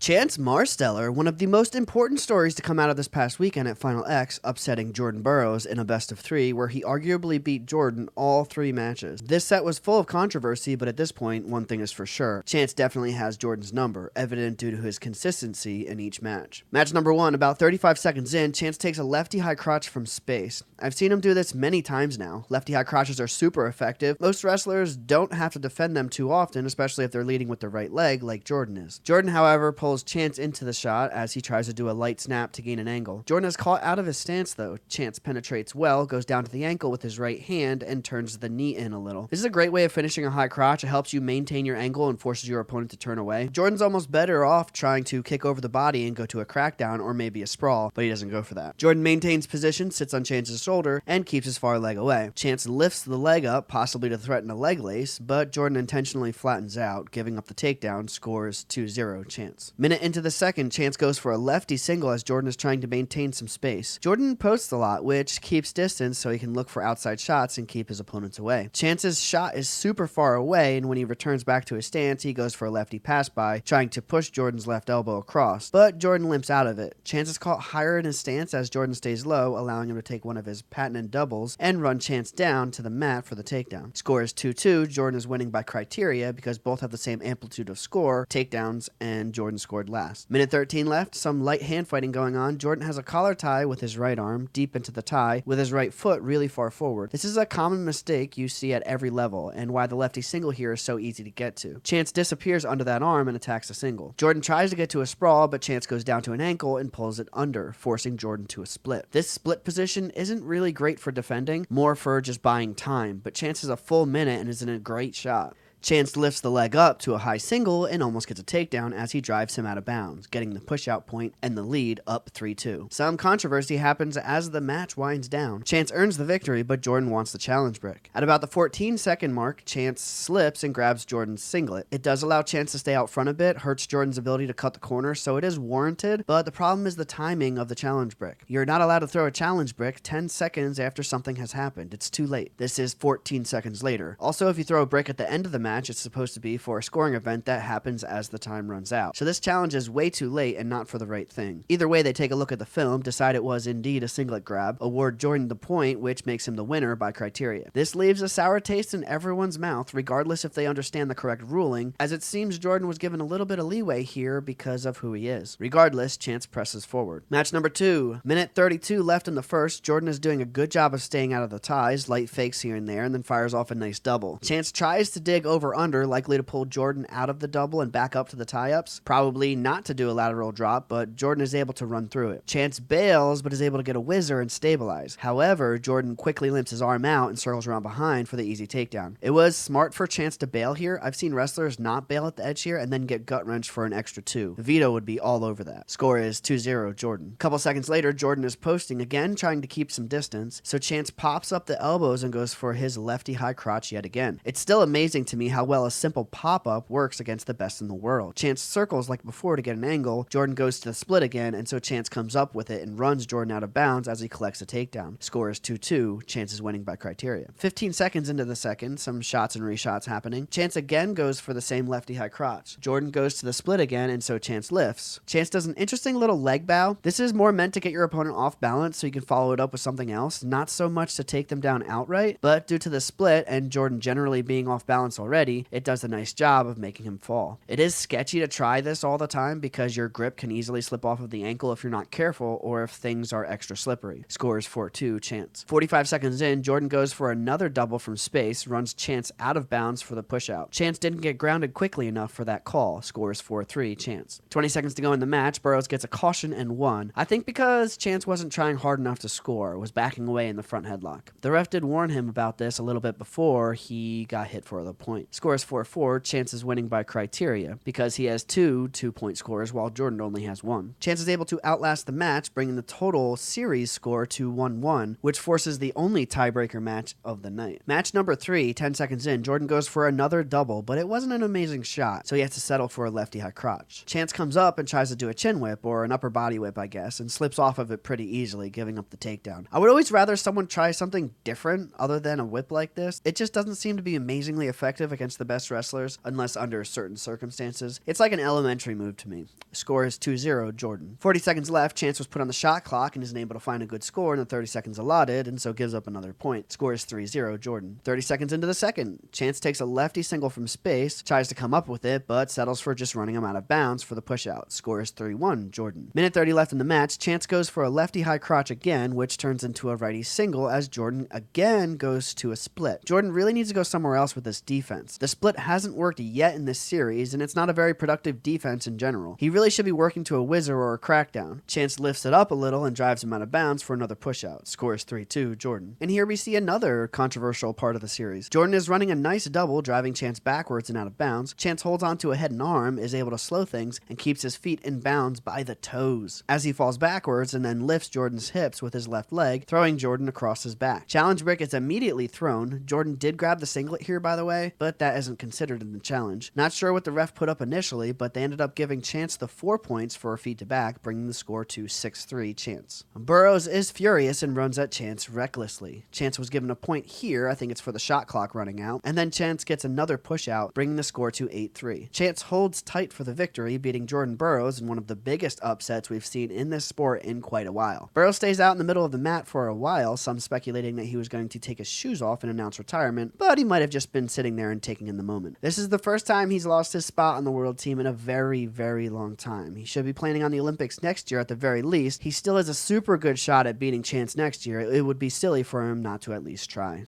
Chance Marsteller, one of the most important stories to come out of this past weekend at Final X, upsetting Jordan Burroughs in a best-of-3 where he arguably beat Jordan all 3 matches. This set was full of controversy, but at this point, one thing is for sure. Chance definitely has Jordan's number, evident due to his consistency in each match. Match number 1, about 35 seconds in, Chance takes a lefty high crotch from space. I've seen him do this many times now. Lefty high crotches are super effective. Most wrestlers don't have to defend them too often, especially if they're leading with the right leg like Jordan is. Jordan, however, pulls Chance into the shot as he tries to do a light snap to gain an angle. Jordan is caught out of his stance though. Chance penetrates well, goes down to the ankle with his right hand, and turns the knee in a little. This is a great way of finishing a high crotch. It helps you maintain your angle and forces your opponent to turn away. Jordan's almost better off trying to kick over the body and go to a crackdown or maybe a sprawl, but he doesn't go for that. Jordan maintains position, sits on Chance's shoulder, and keeps his far leg away. Chance lifts the leg up, possibly to threaten a leg lace, but Jordan intentionally flattens out, giving up the takedown, scores 2-0 Chance. Minute into the second, Chance goes for a lefty single as Jordan is trying to maintain some space. Jordan posts a lot, which keeps distance so he can look for outside shots and keep his opponents away. Chance's shot is super far away, and when he returns back to his stance, he goes for a lefty pass by, trying to push Jordan's left elbow across, but Jordan limps out of it. Chance is caught higher in his stance as Jordan stays low, allowing him to take one of his patented doubles and run Chance down to the mat for the takedown. Score is 2-2. Jordan is winning by criteria because both have the same amplitude of score, takedowns, and Jordan scored last. Minute 13 left, some light hand fighting going on. Jordan has a collar tie with his right arm deep into the tie with his right foot really far forward. This is a common mistake you see at every level and why the lefty single here is so easy to get to. Chance disappears under that arm and attacks a single. Jordan tries to get to a sprawl, but Chance goes down to an ankle and pulls it under, forcing Jordan to a split. This split position isn't really great for defending, more for just buying time, but Chance has a full minute and is in a great shot. Chance lifts the leg up to a high single and almost gets a takedown as he drives him out of bounds, getting the push-out point and the lead up 3-2. Some controversy happens as the match winds down. Chance earns the victory, but Jordan wants the challenge brick. At about the 14-second mark, Chance slips and grabs Jordan's singlet. It does allow Chance to stay out front a bit, hurts Jordan's ability to cut the corner, so it is warranted, but the problem is the timing of the challenge brick. You're not allowed to throw a challenge brick 10 seconds after something has happened. It's too late. This is 14 seconds later. Also, if you throw a brick at the end of the match, it's supposed to be for a scoring event that happens as the time runs out. So this challenge is way too late and not for the right thing. Either way, they take a look at the film, decide it was indeed a singlet grab, award Jordan the point, which makes him the winner by criteria. This leaves a sour taste in everyone's mouth, regardless if they understand the correct ruling, as it seems Jordan was given a little bit of leeway here because of who he is. Regardless, Chance presses forward. Match number 2. Minute 32 left in the first. Jordan is doing a good job of staying out of the ties, light fakes here and there, and then fires off a nice double. Chance tries to dig over-under, likely to pull Jordan out of the double and back up to the tie-ups. Probably not to do a lateral drop, but Jordan is able to run through it. Chance bails, but is able to get a whizzer and stabilize. However, Jordan quickly limps his arm out and circles around behind for the easy takedown. It was smart for Chance to bail here. I've seen wrestlers not bail at the edge here and then get gut-wrenched for an extra 2. Vito would be all over that. Score is 2-0 Jordan. Couple seconds later, Jordan is posting again, trying to keep some distance, so Chance pops up the elbows and goes for his lefty high crotch yet again. It's still amazing to me how well a simple pop-up works against the best in the world. Chance circles like before to get an angle, Jordan goes to the split again, and so Chance comes up with it and runs Jordan out of bounds as he collects a takedown. Score is 2-2, Chance is winning by criteria. 15 seconds into the second, some shots and reshots happening. Chance again goes for the same lefty high crotch. Jordan goes to the split again, and so Chance lifts. Chance does an interesting little leg bow. This is more meant to get your opponent off balance so you can follow it up with something else, not so much to take them down outright, but due to the split and Jordan generally being off balance already, it does a nice job of making him fall. It is sketchy to try this all the time because your grip can easily slip off of the ankle if you're not careful or if things are extra slippery. Score is 4-2 Chance. 45 seconds in, Jordan goes for another double from space, runs Chance out of bounds for the push-out. Chance didn't get grounded quickly enough for that call. Score is 4-3 Chance. 20 seconds to go in the match, Burroughs gets a caution and won. I think because Chance wasn't trying hard enough to score, was backing away in the front headlock. The ref did warn him about this a little bit before he got hit for the point. Score is 4-4, Chance is winning by criteria because he has 2 2-point scores while Jordan only has 1. Chance is able to outlast the match, bringing the total series score to 1-1, which forces the only tiebreaker match of the night. Match number 3, 10 seconds in, Jordan goes for another double, but it wasn't an amazing shot, so he has to settle for a lefty high crotch. Chance comes up and tries to do a chin whip, or an upper body whip I guess, and slips off of it pretty easily, giving up the takedown. I would always rather someone try something different other than a whip like this. It just doesn't seem to be amazingly effective against the best wrestlers unless under certain circumstances. It's like an elementary move to me. Score is 2-0 Jordan. 40 seconds left, Chance was put on the shot clock and isn't able to find a good score in the 30 seconds allotted, and so gives up another point. Score is 3-0 Jordan. 30 seconds into the second, Chance takes a lefty single from space, tries to come up with it, but settles for just running him out of bounds for the push out. Score is 3-1 Jordan. Minute 30 left in the match, Chance goes for a lefty high crotch again, which turns into a righty single as Jordan again goes to a split. Jordan really needs to go somewhere else with this defense. The split hasn't worked yet in this series, and it's not a very productive defense in general. He really should be working to a whizzer or a crackdown. Chance lifts it up a little and drives him out of bounds for another push out. Score is 3-2 Jordan. And here we see another controversial part of the series. Jordan is running a nice double, driving Chance backwards and out of bounds. Chance holds onto a head and arm, is able to slow things, and keeps his feet in bounds by the toes as he falls backwards and then lifts Jordan's hips with his left leg, throwing Jordan across his back. Challenge brick is immediately thrown. Jordan did grab the singlet here, by the way, but that isn't considered in the challenge. Not sure what the ref put up initially, but they ended up giving Chance the 4 points for a feet to back, bringing the score to 6-3 Chance. Burroughs is furious and runs at Chance recklessly. Chance was given a point here, I think it's for the shot clock running out, and then Chance gets another push out, bringing the score to 8-3. Chance holds tight for the victory, beating Jordan Burroughs in one of the biggest upsets we've seen in this sport in quite a while. Burroughs stays out in the middle of the mat for a while, some speculating that he was going to take his shoes off and announce retirement, but he might have just been sitting there and taking in the moment. This is the first time he's lost his spot on the world team in a very, very long time. He should be planning on the Olympics next year at the very least. He still has a super good shot at beating Chance next year. It would be silly for him not to at least try.